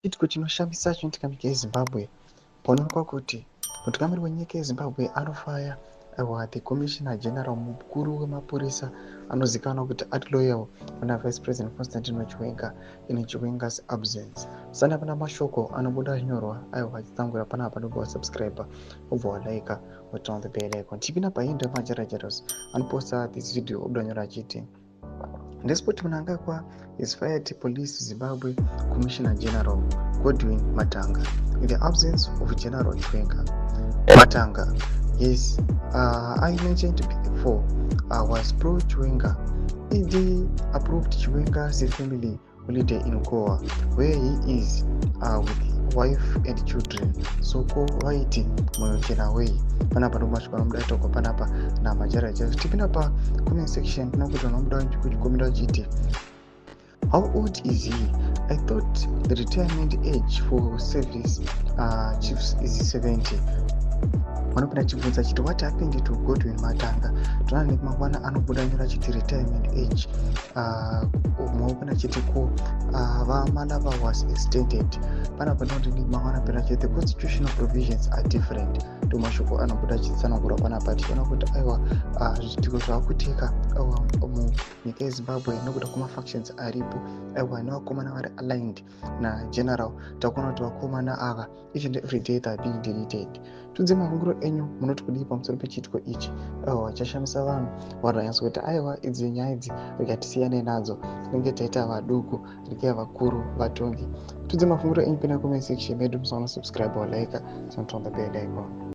Chitiko chinoshamisa chinoitika munyika yeZimbabwe panoonekwa kuti mutungamiriri wenyika yeZimbabwe anofaya the commissioner general mukuru wemapurisa anozivikanwa kuti ati-loyal kuna vice president Constantine Chiwenga in Chiwenga's absence. Sana pana mashoko anobuda anyorwa achitsanangura panapa ndipo wasubscribe ubva walaika turn on the bell icon. Tipinda pahindo yemajarajaras anoposta this video obuda anyora achiti Despite Mnangagwa is fired police Zimbabwe Commissioner General Godwin Matanga in the absence of General Chiwenga. Matanga, yes, I mentioned before, was pro-Chiwenga. ED approved Chiwenga's family holiday in Goa, where he is with wife and children. So go right Moyochena way. Panapa no much panamdaito panapa na majara just tipina pa comment section nakuti vanomda kuchikomera chiti how old is he? I thought the retirement age for service chiefs is 70. Vanopinda chibvunza chiti what happened to Godwin Matanga. Tona nekumangwana anobuda nyora chiti retirement age maopinda chiti ko vamanava was extended. Panapa noti nekumangwana pera chiti the constitutional provisions are different. Mashoko anobuda chitsanangura panapa tichiona kuti aiwa zviitiko zvaakuitika munyika yeZimbabwe nokuda kwemafactions aripo aiwa nevakomana vari aligned nageneral. Takuona kuti vakomana ava each and every day they are being deleted. Tudze mafungiro enyu munoti kudii pamusoro pechitiko ichi chashamisa vanhu vanonyatsa kuti aiwa idzi nyaya idzi rikatisiyanei nadzo tinenge taita vaduku rikai vakuru vatongi. Tudze mafungiro enyu pena comment section medu musaona subscribe or like turn on the bell icon.